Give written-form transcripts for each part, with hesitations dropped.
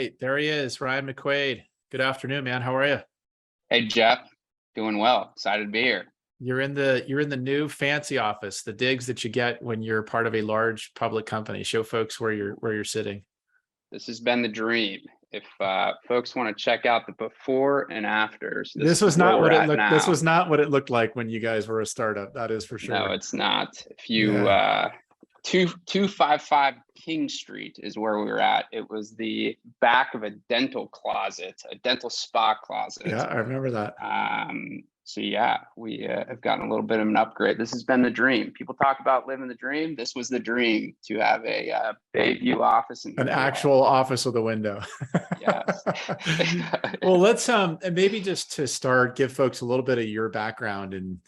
right, there he is, Ryan McQuaid. Good afternoon, man. How are you? Hey Jeff, doing well. Excited to be here. You're in the new fancy office, the digs that you get when you're part of a large public company. Show folks where you're sitting. This has been the dream. If folks want to check out the before and afters, this This is was where not we're what it at looked. This now. was not what it looked like when you guys were a startup. That is for No, sure. it's not. If you Yeah. 255 King Street is where we were at. It was the back of a dental closet, a dental spa closet. Yeah, I remember that. So yeah, we have gotten a little bit of an upgrade. This has been the dream. People talk about living the dream. This was the dream, to have a bay view office and An actual office with a window. yes. Well, let's and maybe just to start, give folks a little bit of your background and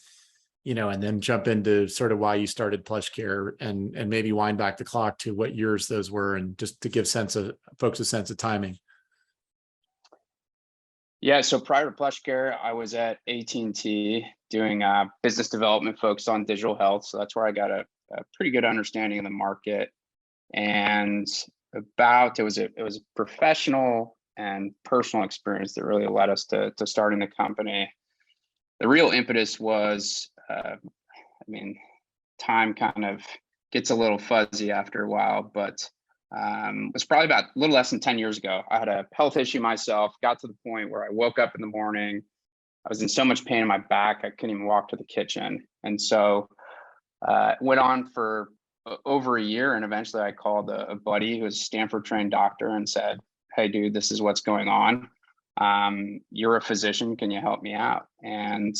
and then jump into sort of why you started PlushCare and maybe wind back the clock to what years those were, and just to give folks a sense of timing. Yeah, so prior to PlushCare, I was at AT&T doing business development focused on digital health. So that's where I got a pretty good understanding of the market. And it was a professional and personal experience that really led us to starting the company. The real impetus was, time kind of gets a little fuzzy after a while, but it was probably about a little less than 10 years ago. I had a health issue myself, got to the point where I woke up in the morning. I was in so much pain in my back, I couldn't even walk to the kitchen. And so it went on for over a year. And eventually I called a buddy who was a Stanford trained doctor and said, "Hey dude, this is what's going on. You're a physician, can you help me out?" And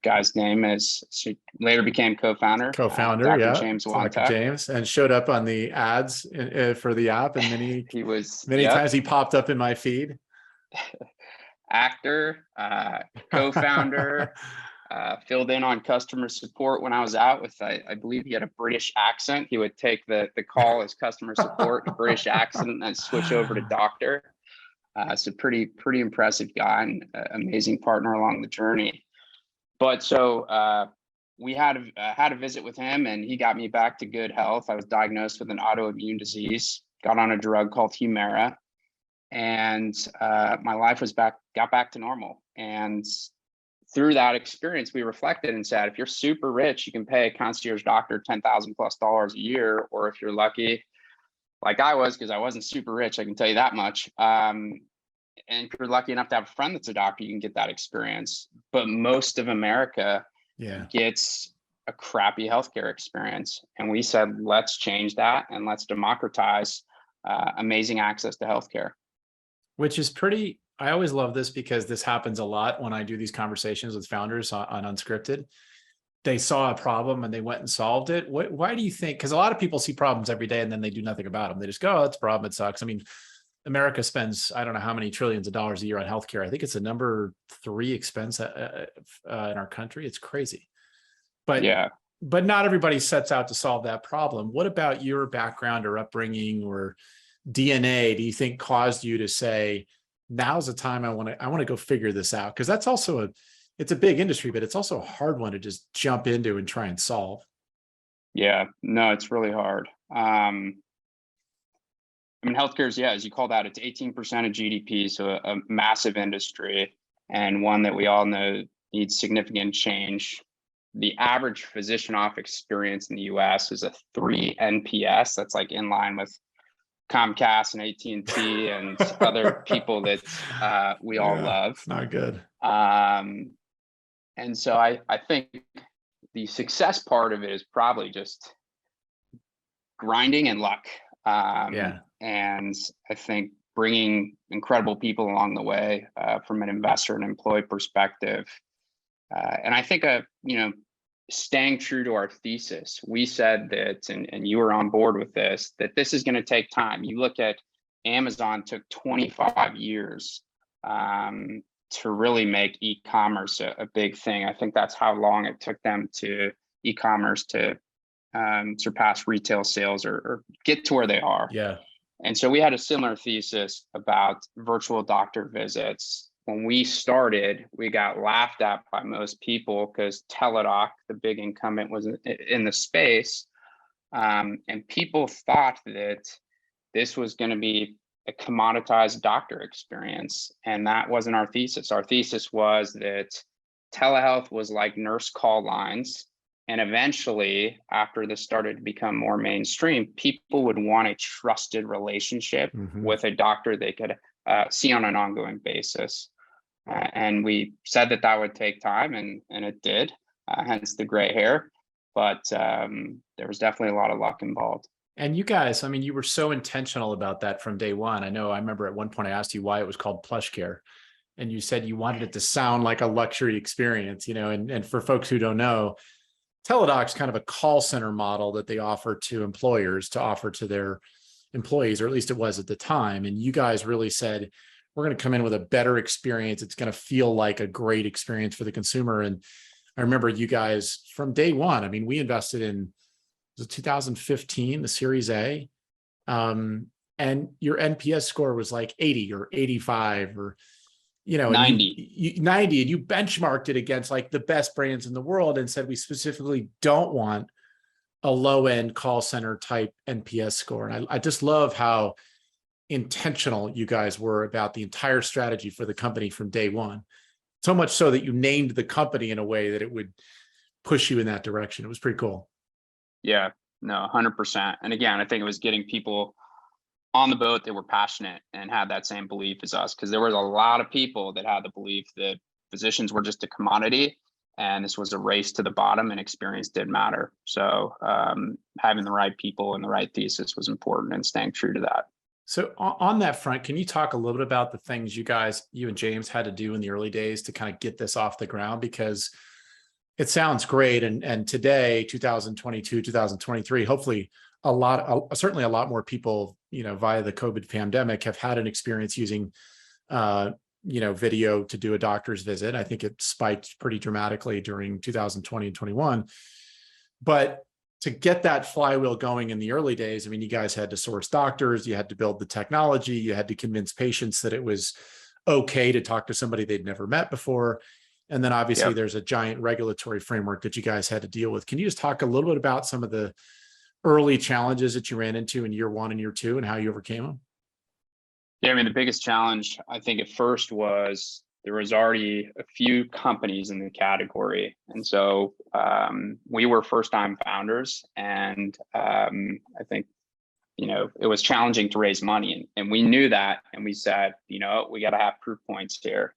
guy's name she later became co-founder, Co-founder, Dr. yeah, James Dr. Wantek. James, and showed up on the ads for the app, and He was, many yep, times he popped up in my feed. actor, co-founder, filled in on customer support when I was out with, I believe he had a British accent. He would take the call as customer support, a British accent, and then switch over to doctor. So pretty impressive guy and amazing partner along the journey. But so we had a visit with him, and he got me back to good health. I was diagnosed with an autoimmune disease, got on a drug called Humira, and my life got back to normal. And through that experience, we reflected and said, if you're super rich, you can pay a concierge doctor $10,000+ a year, or if you're lucky, like I was, because I wasn't super rich, I can tell you that much. And if you're lucky enough to have a friend that's a doctor, you can get that experience. But most of America gets a crappy healthcare experience. And we said, let's change that and let's democratize amazing access to healthcare. Which is pretty, I always love this because this happens a lot when I do these conversations with founders on Unscripted. They saw a problem and they went and solved it. Why do you think? Because a lot of people see problems every day and then they do nothing about them. They just go, "Oh, it's a problem. It sucks." I mean, America spends, I don't know how many trillions of dollars a year on healthcare. I think it's the number 3 expense in our country. It's crazy. But yeah, but not everybody sets out to solve that problem. What about your background or upbringing or DNA do you think caused you to say, now's the time I want to go figure this out? Because that's also it's a big industry, but it's also a hard one to just jump into and try and solve. Yeah, no, it's really hard. Healthcare is, as you called out, it's 18% of GDP, so a massive industry, and one that we all know needs significant change. The average physician office experience in the US is a 3 NPS. That's like in line with Comcast and AT&T and other people that we all love. It's not good. And so I think the success part of it is probably just grinding and luck. And I think bringing incredible people along the way from an investor and employee perspective. And I think, staying true to our thesis, we said that, and you were on board with this, that this is going to take time. You look at Amazon took 25 years to really make e-commerce a big thing. I think that's how long it took them to e-commerce to surpass retail sales or get to where they are. Yeah. And so we had a similar thesis about virtual doctor visits. When we started, we got laughed at by most people because Teladoc, the big incumbent, was in the space. And people thought that this was going to be a commoditized doctor experience. And that wasn't our thesis. Our thesis was that telehealth was like nurse call lines. And eventually, after this started to become more mainstream, people would want a trusted relationship with a doctor they could see on an ongoing basis. And we said that that would take time, and it did, hence the gray hair. But there was definitely a lot of luck involved. And you guys, I mean, you were so intentional about that from day one. I remember at one point I asked you why it was called PlushCare, and you said you wanted it to sound like a luxury experience, and for folks who don't know, Teladoc's kind of a call center model that they offer to employers to offer to their employees, or at least it was at the time. And you guys really said, we're going to come in with a better experience. It's going to feel like a great experience for the consumer. And I remember you guys from day one, I mean, we invested in 2015, the Series A, and your NPS score was like 80 or 85 or 90. 90, and you benchmarked it against like the best brands in the world and said, we specifically don't want a low end call center type NPS score. And I just love how intentional you guys were about the entire strategy for the company from day one. So much so that you named the company in a way that it would push you in that direction. It was pretty cool. Yeah, no, 100%. And again, I think it was getting people on the boat that were passionate and had that same belief as us, because there was a lot of people that had the belief that physicians were just a commodity and this was a race to the bottom and experience did matter. So having the right people and the right thesis was important, and staying true to that. So on that front, can you talk a little bit about the things you and James had to do in the early days to kind of get this off the ground? Because it sounds great. And today, 2022, 2023, hopefully certainly a lot more people, via the COVID pandemic have had an experience using, video to do a doctor's visit. I think it spiked pretty dramatically during 2020 and 21. But to get that flywheel going in the early days, I mean, you guys had to source doctors, you had to build the technology, you had to convince patients that it was okay to talk to somebody they'd never met before. And then obviously there's a giant regulatory framework that you guys had to deal with. Can you just talk a little bit about some of the early challenges that you ran into in year one and year two and how you overcame them? Yeah, I mean, the biggest challenge I think at first was there was already a few companies in the category. And so we were first-time founders, and I think, it was challenging to raise money. And we knew that, and we said, we got to have proof points here.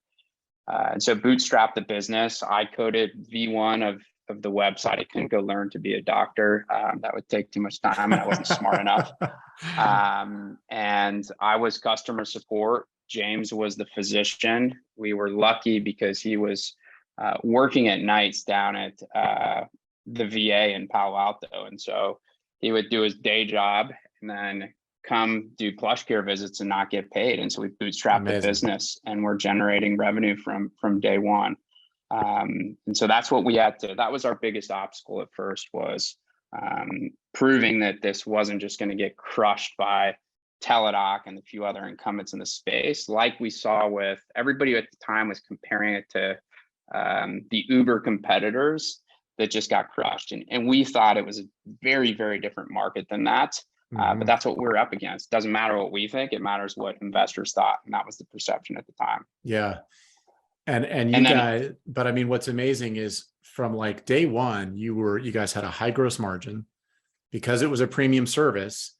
And so bootstrapped the business. I coded V1 of the website. I couldn't go learn to be a doctor. That would take too much time, and I wasn't smart enough. And I was customer support. James was the physician. We were lucky because he was working at nights down at the VA in Palo Alto. And so he would do his day job and then come do PlushCare visits and not get paid. And so we bootstrapped the business, and we're generating revenue from day one. And so that's what we had to, that was our biggest obstacle at first, was proving that this wasn't just going to get crushed by Teladoc and a few other incumbents in the space. Like we saw with everybody at the time was comparing it to the Uber competitors that just got crushed. And we thought it was a very, very different market than that. But that's what we're up against. Doesn't matter what we think, it matters what investors thought. And that was the perception at the time. Yeah. And you guys, but I mean, what's amazing is from like day one, you guys had a high gross margin because it was a premium service.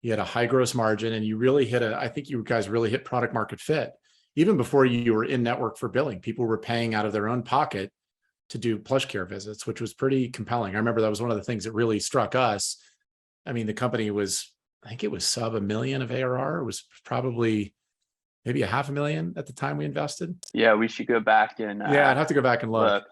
You had a high gross margin, and you really I think you guys really hit product market fit. Even before you were in network for billing, people were paying out of their own pocket to do PlushCare visits, which was pretty compelling. I remember that was one of the things that really struck us. I mean, the company I think it was sub $1 million of ARR. It was probably maybe $500,000 at the time we invested. Yeah, we should go back and I'd have to go back and look.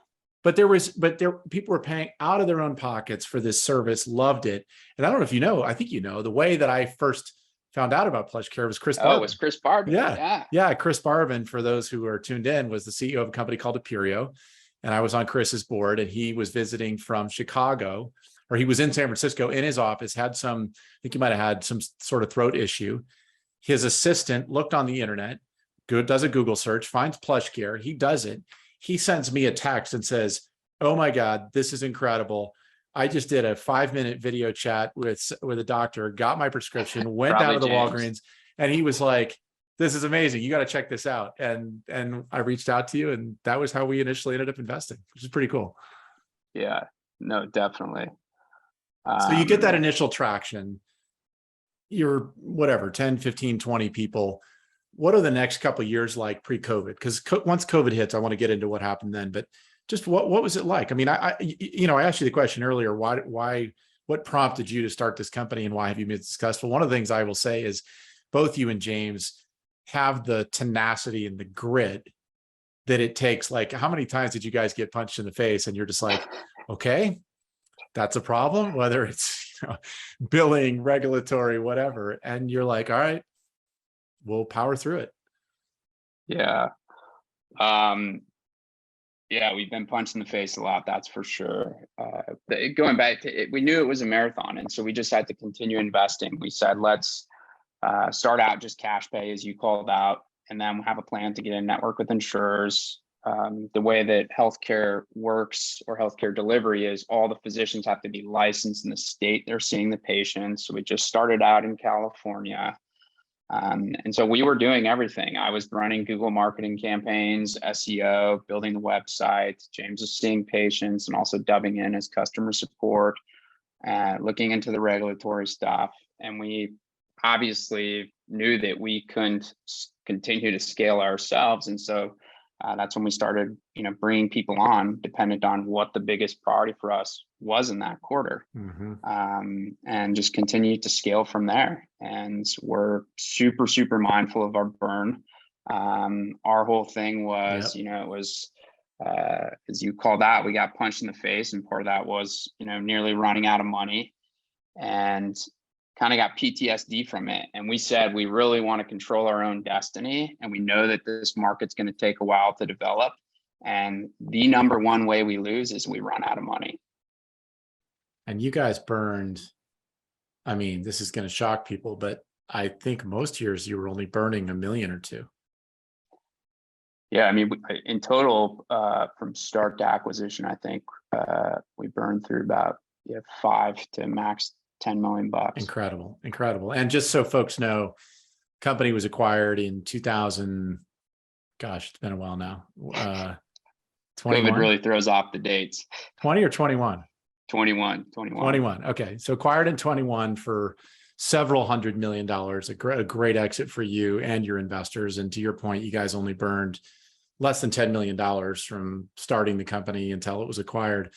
But people were paying out of their own pockets for this service, loved it. And I don't know if I think the way that I first found out about PlushCare was Chris Barvin. Oh, it was Chris Barvin. Yeah. Chris Barvin, for those who are tuned in, was the CEO of a company called Aperio. And I was on Chris's board, and he was visiting from Chicago, or he was in San Francisco in his office, I think he might've had some sort of throat issue. His assistant looked on the internet, does a Google search, finds PlushCare. He does it. He sends me a text and says, "Oh my God, this is incredible. I just did a 5-minute video chat with a doctor, got my prescription, went down to the Walgreens, And he was like, this is amazing. You got to check this out. And I reached out to you, and that was how we initially ended up investing, which is pretty cool. Yeah, no, definitely. So you get that initial traction. You're whatever, 10, 15, 20 people. What are the next couple of years like pre-COVID? Because once COVID hits, I want to get into what happened then, but just what was it like? I mean, I asked you the question earlier, what prompted you to start this company and why have you been successful? One of the things I will say is both you and James have the tenacity and the grit that it takes. Like, how many times did you guys get punched in the face and you're just like, okay, that's a problem, whether it's billing, regulatory, whatever. And you're like, all right, we'll power through it. Yeah. Yeah, we've been punched in the face a lot, that's for sure. Going back to it, we knew it was a marathon. And so we just had to continue investing. We said, let's start out just cash pay, as you called out, and then we'll have a plan to get in network with insurers. The way that healthcare works, or healthcare delivery, is all the physicians have to be licensed in the state they're seeing the patients. So we just started out in California. And so we were doing everything. I was running Google marketing campaigns, SEO, building the website. James was seeing patients and also dubbing in as customer support, looking into the regulatory stuff. And we obviously knew that we couldn't continue to scale ourselves. And so that's when we started, bringing people on, dependent on what the biggest priority for us was in that quarter, and just continue to scale from there. And we're super, super mindful of our burn. Our whole thing was, it was, as you called out, we got punched in the face, and part of that was, nearly running out of money, and kind of got PTSD from it. And we said, we really want to control our own destiny. And we know that this market's going to take a while to develop. And the number one way we lose is we run out of money. And you guys burned, I mean, this is going to shock people, but I think most years you were only burning $1 million or $2 million. Yeah, I mean, in total, from start to acquisition, I think we burned through about 5 to max $10 million. Incredible. And just so folks know, company was acquired in 2000. Gosh, it's been a while now. 21? COVID really throws off the dates. 20 or 21? 21. Okay. So acquired in 21 for several $100 million, a great exit for you and your investors. And to your point, you guys only burned less than $10 million from starting the company until it was acquired.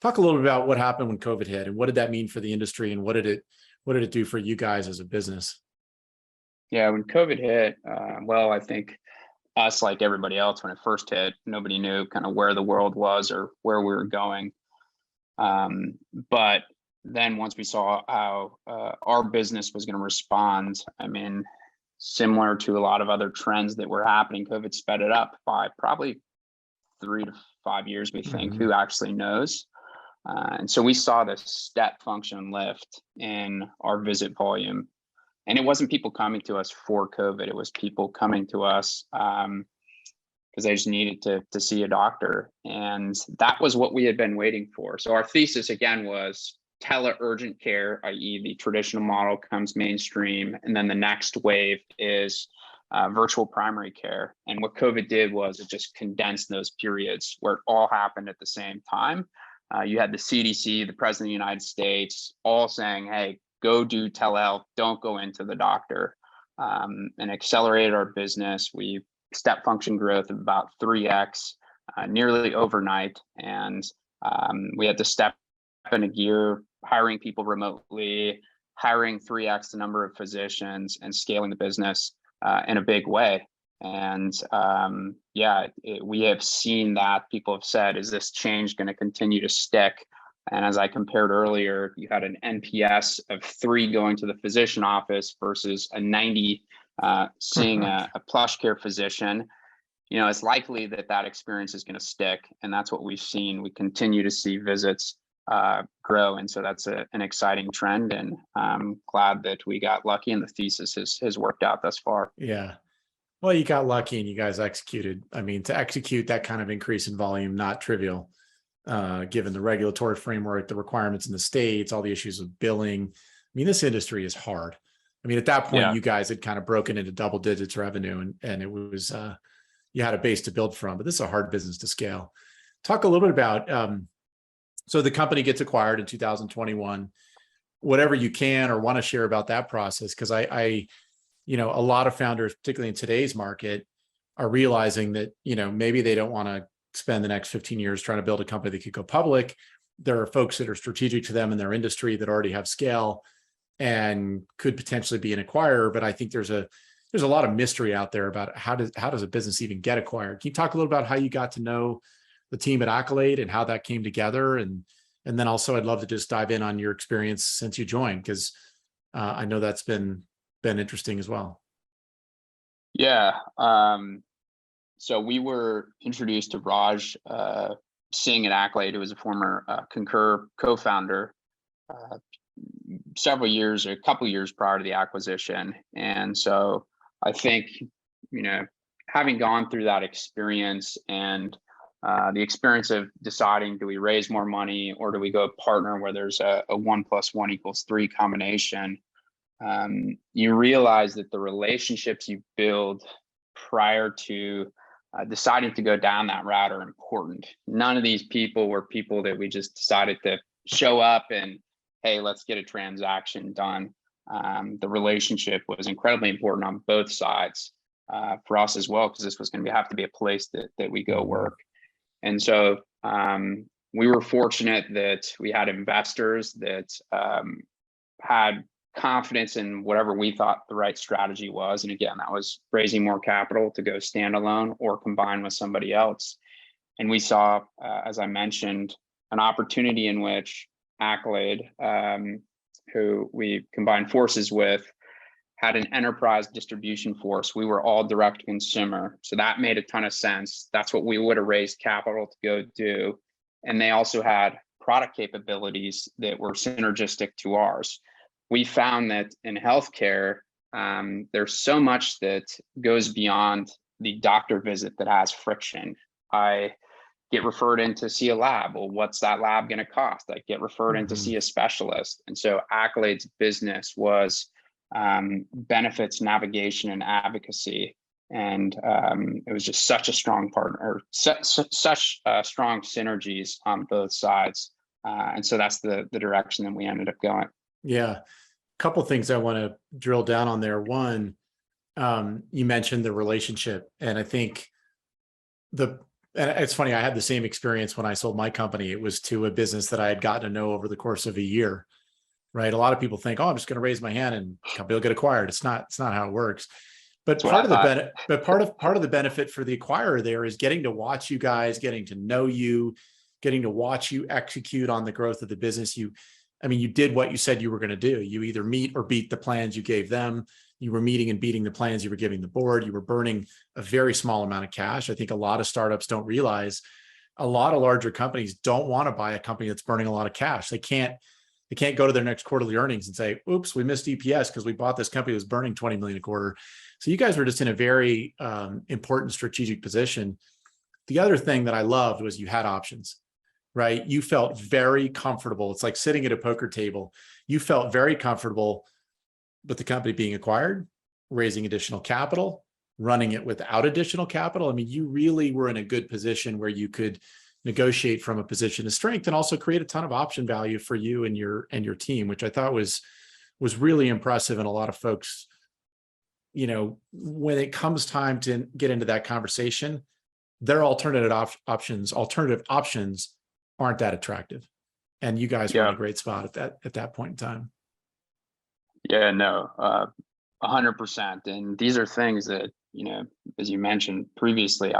Talk a little bit about what happened when COVID hit, and what did that mean for the industry, and what did it do for you guys as a business? Yeah, when COVID hit, well, I think us, like everybody else, when it first hit, nobody knew kind of where the world was or where we were going. But then once we saw how our business was going to respond, I mean, similar to a lot of other trends that were happening, COVID sped it up by probably 3 to 5 years, we think. Who actually knows? And so we saw this step function lift in our visit volume. And it wasn't people coming to us for COVID. It was people coming to us because they just needed to see a doctor. And that was what we had been waiting for. So our thesis, again, was tele-urgent care, i.e. the traditional model comes mainstream. And then the next wave is virtual primary care. And what COVID did was it just condensed those periods where it all happened at the same time. You had the CDC, the President of the United States, all saying, hey, go do telehealth, don't go into the doctor, and accelerated our business. We step function growth of about 3x, nearly overnight. And we had to step into gear, hiring people remotely, hiring 3x the number of physicians, and scaling the business in a big way. And we have seen that. People have said, is this change going to continue to stick? And as I compared earlier, you had an NPS of 3 going to the physician office versus a 90 seeing a PlushCare physician. It's likely that experience is going to stick. And that's what we've seen. We continue to see visits grow. And so that's an exciting trend. And I'm glad that we got lucky and the thesis has worked out thus far. Yeah. Well, you got lucky and you guys executed. I mean, to execute that kind of increase in volume, not trivial, given the regulatory framework, the requirements in the states, all the issues of billing. I mean, this industry is hard. I mean, at that point, Yeah. you guys had kind of broken into double digits revenue, and it was you had a base to build from. But this is a hard business to scale. Talk a little bit about so the company gets acquired in 2021. Whatever you can or want to share about that process, because I a lot of founders, particularly in today's market, are realizing that maybe they don't want to spend the next 15 years trying to build a company that could go public. There are folks that are strategic to them in their industry that already have scale and could potentially be an acquirer. But I think there's a lot of mystery out there about how does a business even get acquired. Can you talk a little about how you got to know the team at Accolade and how that came together? And then also I'd love to just dive in on your experience since you joined, because I know that's been interesting as well. Yeah. So we were introduced to Raj Singh at Accolade, who was a former Concur co-founder, several years or a couple years prior to the acquisition. And so I think, having gone through that experience and the experience of deciding, do we raise more money or do we go partner where there's a 1 + 1 = 3 combination, you realize that the relationships you build prior to deciding to go down that route are important. None of these people were people that we just decided to show up and, hey, let's get a transaction done. The relationship was incredibly important on both sides for us as well, because this was going to have to be a place that we go work. And so we were fortunate that we had investors that had confidence in whatever we thought the right strategy was. And again, that was raising more capital to go standalone or combine with somebody else. And we saw, as I mentioned, an opportunity in which Accolade, who we combined forces with, had an enterprise distribution force. We were all direct to consumer. So that made a ton of sense. That's what we would have raised capital to go do. And they also had product capabilities that were synergistic to ours. We found that in healthcare, there's so much that goes beyond the doctor visit that has friction. I get referred in to see a lab. Well, what's that lab going to cost? I get referred in to see a specialist. And so Accolade's business was benefits, navigation, and advocacy. And it was just such a strong partner, such strong synergies on both sides. And so that's the direction that we ended up going. Yeah. A couple of things I want to drill down on there. One, you mentioned the relationship, and I think and it's funny, I had the same experience when I sold my company. It was to a business that I had gotten to know over the course of a year, right? A lot of people think, oh, I'm just going to raise my hand and company will get acquired. It's not how it works. But part of the benefit for the acquirer there is getting to watch you guys, getting to know you, getting to watch you execute on the growth of the business. You did what you said you were going to do. You either meet or beat the plans you gave them. You were meeting and beating the plans you were giving the board. You were burning a very small amount of cash. I think a lot of startups don't realize, a lot of larger companies don't want to buy a company that's burning a lot of cash. They can't go to their next quarterly earnings and say, oops, we missed EPS because we bought this company that was burning 20 million a quarter. So you guys were just in a very important strategic position. The other thing that I loved was you had options, right? You felt very comfortable. It's like sitting at a poker table. You felt very comfortable with the company being acquired, raising additional capital, running it without additional capital. I mean, you really were in a good position where you could negotiate from a position of strength and also create a ton of option value for you and your team, which I thought was really impressive. And a lot of folks, when it comes time to get into that conversation, their alternative options aren't that attractive. And you guys were in a great spot at that point in time. Yeah, no, 100%. And these are things that, as you mentioned previously,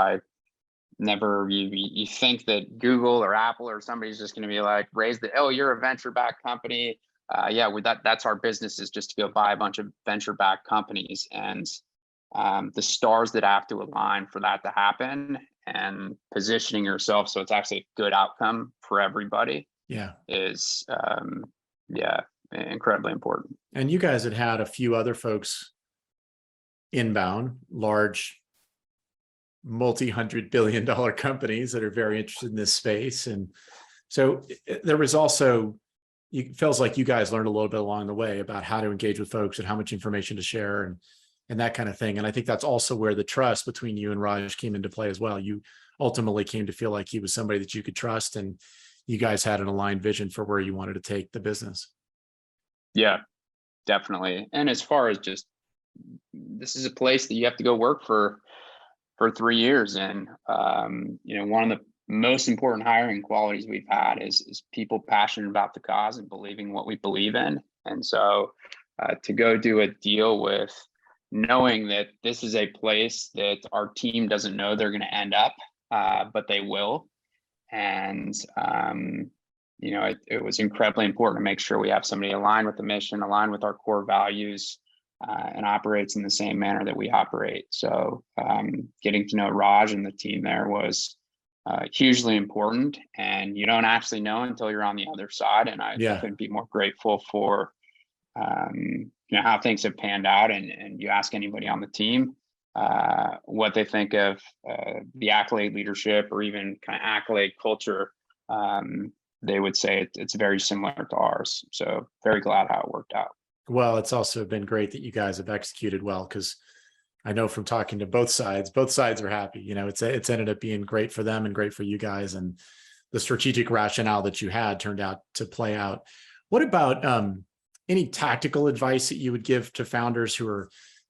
you think that Google or Apple or somebody's just going to be like, you're a venture-backed company. That's our business, is just to go buy a bunch of venture-backed companies. And the stars that have to align for that to happen and positioning yourself so it's actually a good outcome for everybody is incredibly important. And you guys had a few other folks inbound, large multi-$100 billion companies that are very interested in this space. And so there was also it feels like you guys learned a little bit along the way about how to engage with folks and how much information to share and that kind of thing. And I think that's also where the trust between you and Raj came into play as well. You ultimately came to feel like he was somebody that you could trust, and you guys had an aligned vision for where you wanted to take the business. Yeah, definitely. And as far as just, this is a place that you have to go work for 3 years. And, one of the most important hiring qualities we've had is people passionate about the cause and believing what we believe in. And so to go do a deal with knowing that this is a place that our team doesn't know they're going to end up, but they will. And, it was incredibly important to make sure we have somebody aligned with the mission, aligned with our core values, and operates in the same manner that we operate. So getting to know Raj and the team there was hugely important, and you don't actually know until you're on the other side. And I couldn't be more grateful for how things have panned out. And you ask anybody on the team what they think of the Accolade leadership or even kind of Accolade culture, they would say it's very similar to ours. So very glad how it worked out. Well, it's also been great that you guys have executed well, because I know from talking to both sides are happy. It's ended up being great for them and great for you guys. And the strategic rationale that you had turned out to play out. What about any tactical advice that you would give to founders who are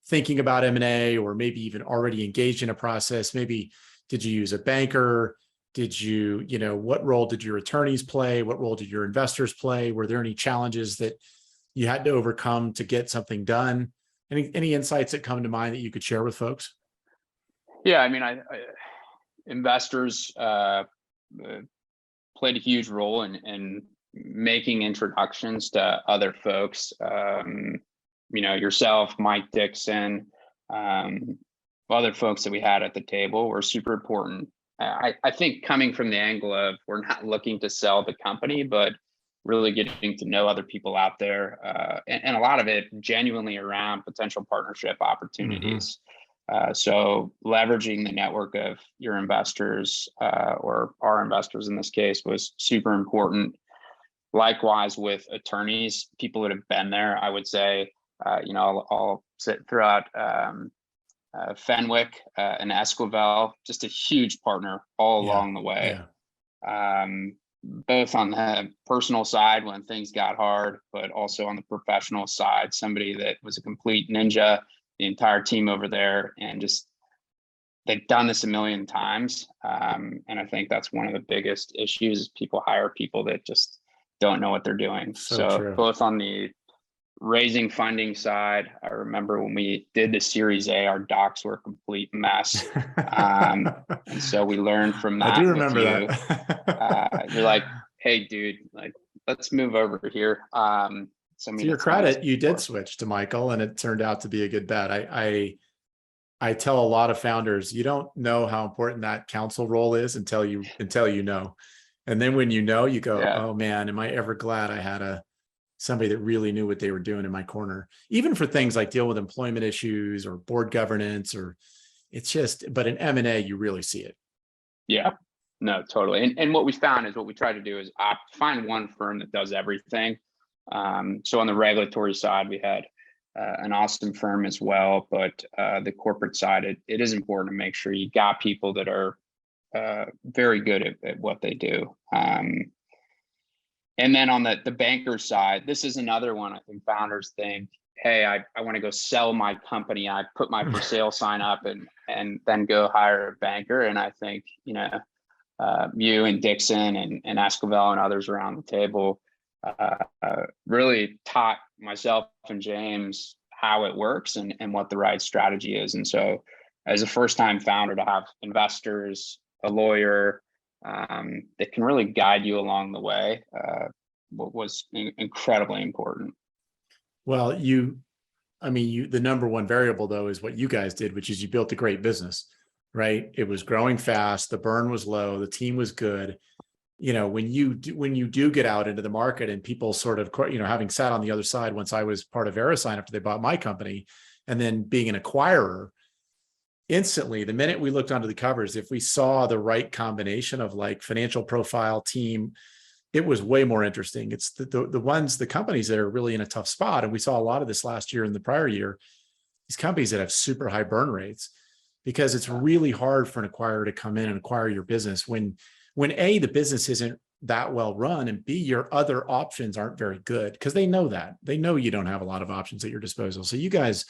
thinking about M&A, or maybe even already engaged in a process? Maybe did you use a banker? Did you, what role did your attorneys play? What role did your investors play? Were there any challenges that you had to overcome to get something done? Any insights that come to mind that you could share with folks? Yeah, investors played a huge role in making introductions to other folks. Yourself, Mike Dixon, other folks that we had at the table were super important. I think coming from the angle of, we're not looking to sell the company, but really getting to know other people out there, and a lot of it genuinely around potential partnership opportunities. So leveraging the network of your investors, or our investors in this case, was super important. Likewise with attorneys, people that have been there, I would say, I'll throw out Fenwick and Esquivel, just a huge partner all along the way. Both on the personal side when things got hard, but also on the professional side, somebody that was a complete ninja, the entire team over there, and just, they've done this a million times. And I think that's one of the biggest issues, is people hire people that just don't know what they're doing. So both on the raising funding side, I remember when we did the Series A, our docs were a complete mess. And so we learned from that. I do remember that. You're like, hey, dude, let's move over here. To your credit, you did switch to Michael, and it turned out to be a good bet. I tell a lot of founders, you don't know how important that counsel role is until you know. And then when you know, you go, oh man, am I ever glad I had somebody that really knew what they were doing in my corner, even for things like deal with employment issues or board governance, or but in M&A, you really see it. Yeah, no, totally. And what we found is, what we try to do is find one firm that does everything. So on the regulatory side, we had an awesome firm as well, but the corporate side, it is important to make sure you got people that are very good at what they do. And then on the banker side, this is another one. I think founders think, hey, I want to go sell my company. I put my for sale sign up and then go hire a banker. And I think, you and Dixon and Esquivel and others around the table really taught myself and James how it works and what the right strategy is. And so as a first-time founder, to have investors, a lawyer, that can really guide you along the way, was incredibly important. Well, the number one variable though is what you guys did, which is you built a great business, right? It was growing fast, the burn was low, the team was good. When you do get out into the market, and people sort of, having sat on the other side once I was part of Verisign after they bought my company, and then being an acquirer, instantly, the minute we looked under the covers, if we saw the right combination of financial profile, team, it was way more interesting. It's the companies that are really in a tough spot. And we saw a lot of this last year and the prior year, these companies that have super high burn rates, because it's really hard for an acquirer to come in and acquire your business when A, the business isn't that well run, and B, your other options aren't very good, because they know that. They know you don't have a lot of options at your disposal. So you guys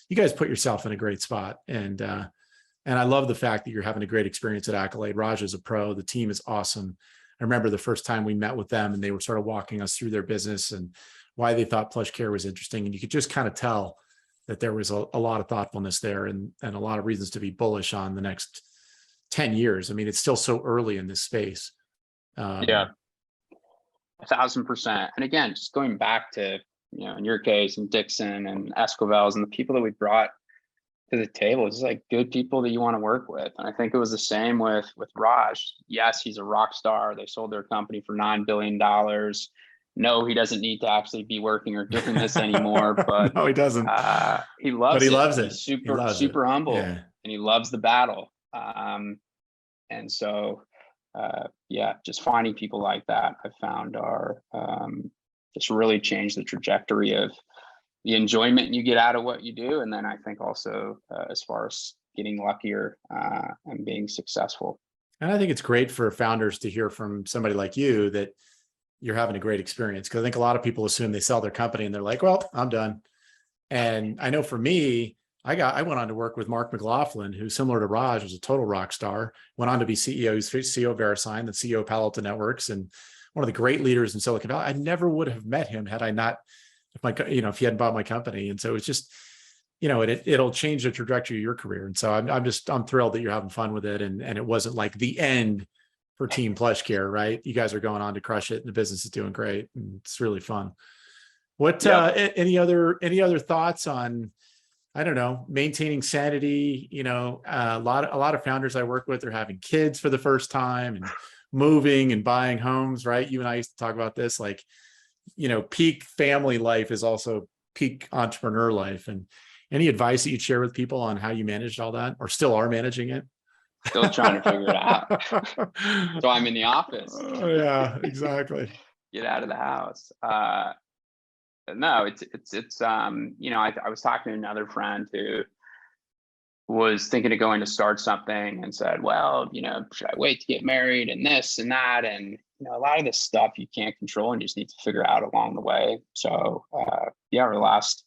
put yourself in a great spot. And I love the fact that you're having a great experience at Accolade. Raj is a pro. The team is awesome. I remember the first time we met with them and they were sort of walking us through their business and why they thought PlushCare was interesting. And you could just kind of tell that there was a lot of thoughtfulness there and a lot of reasons to be bullish on the next 10 years. I mean, it's still so early in this space. Yeah, 1,000%. And again, just going back to, in your case and Dixon and Esquivel's and the people that we brought to the table, it's like good people that you want to work with. And I think it was the same with Raj. Yes, he's a rock star. They sold their company for $9 billion. No, he doesn't need to actually be working or doing this anymore, but no, he doesn't. He loves but he it. loves it. He's super humble, yeah. And he loves the battle. And so, just finding people like that, I've found are just really changed the trajectory of the enjoyment you get out of what you do. And then I think also as far as getting luckier and being successful. And I think it's great for founders to hear from somebody like you that you're having a great experience. Because I think a lot of people assume they sell their company and they're like, well, I'm done. And I know for me, I went on to work with Mark McLaughlin, who, similar to Raj, was a total rock star, went on to be CEO. He's CEO of VeriSign, the CEO of Palo Alto Networks, and one of the great leaders in Silicon Valley. I never would have met him had I not, if he hadn't bought my company. And so it's just, it'll change the trajectory of your career. And so I'm thrilled that you're having fun with it. And it wasn't like the end for Team PlushCare, right? You guys are going on to crush it and the business is doing great. And it's really fun. What, any other thoughts on, I don't know, maintaining sanity? A lot of founders I work with are having kids for the first time and moving and buying homes, right? You and I used to talk about this, like, peak family life is also peak entrepreneur life. And any advice that you'd share with people on how you managed all that, or still are managing it? Still trying to figure it out. So I'm in the office. Yeah, exactly. Get out of the house. No, it's I was talking to another friend who was thinking of going to start something and said, well, should I wait to get married and this and that? And, a lot of this stuff you can't control and you just need to figure out along the way. So, over the last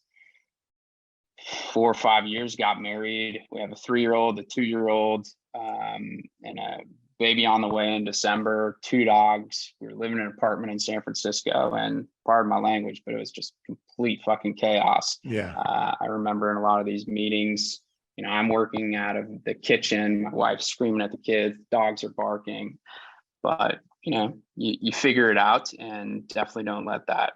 4 or 5 years, got married. We have a 3-year-old, a 2-year-old, and a baby on the way in December, 2 dogs. We were living in an apartment in San Francisco, and pardon my language, but it was just complete fucking chaos. Yeah. I remember in a lot of these meetings, I'm working out of the kitchen, my wife's screaming at the kids, dogs are barking, but you figure it out, and definitely don't let that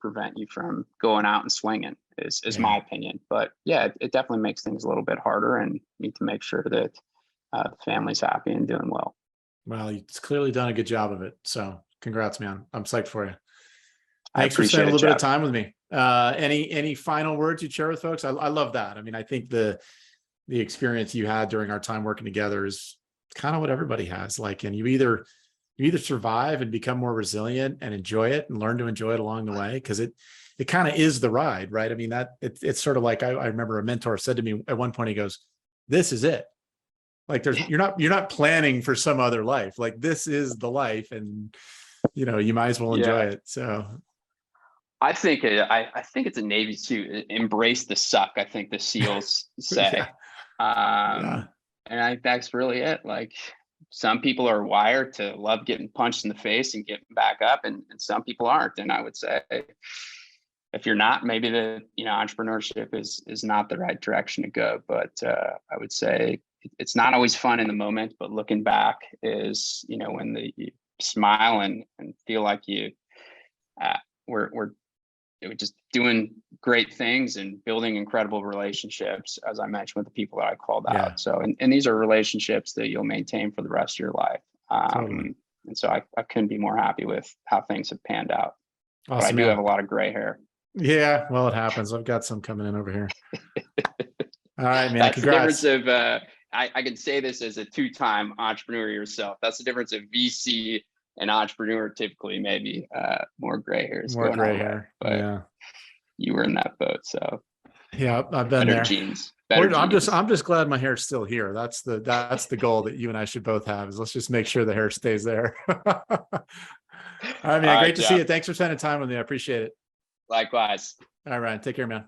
prevent you from going out and swinging is my opinion. But it definitely makes things a little bit harder, and you need to make sure that the family's happy and doing well. Well, you've clearly done a good job of it. So congrats, man. I'm psyched for you. I Thanks for appreciate spending a it, little bit of Jeff. time with me. Any final words you'd share with folks? I love that. I mean, I think the experience you had during our time working together is kind of what everybody has. Like, and you either survive and become more resilient and enjoy it and learn to enjoy it along the way, because it kind of is the ride, right? I mean, it's sort of like, I remember a mentor said to me at one point, he goes, "This is it. Like you're not planning for some other life. Like this is the life, and you might as well enjoy it." So I think it's a Navy SEAL. Embrace the suck, I think the SEALs say. And I think that's really it. Like, some people are wired to love getting punched in the face and getting back up, and some people aren't. And I would say, if you're not, maybe the entrepreneurship is not the right direction to go. But I would say it's not always fun in the moment, but looking back is, when you smile and feel like we're just doing great things and building incredible relationships, as I mentioned, with the people that I called out. So, and these are relationships that you'll maintain for the rest of your life. Totally. And so I couldn't be more happy with how things have panned out. Awesome, but I do have a lot of gray hair. Yeah, well, it happens. I've got some coming in over here. All right, man. That's Congrats. the difference of, I can say this as a 2-time entrepreneur yourself. That's the difference of VC an entrepreneur, typically maybe more gray hairs More going our gray way. hair. But Yeah. you were in that boat, so Yeah, I've been better there. genes. Better I'm genes. just glad my hair's still here. That's the goal that you and I should both have, is let's just make sure the hair stays there. All right, man. Great to see Jeff. you. Thanks for spending time with me. I appreciate it. Likewise. All right, Ryan. Take care, man.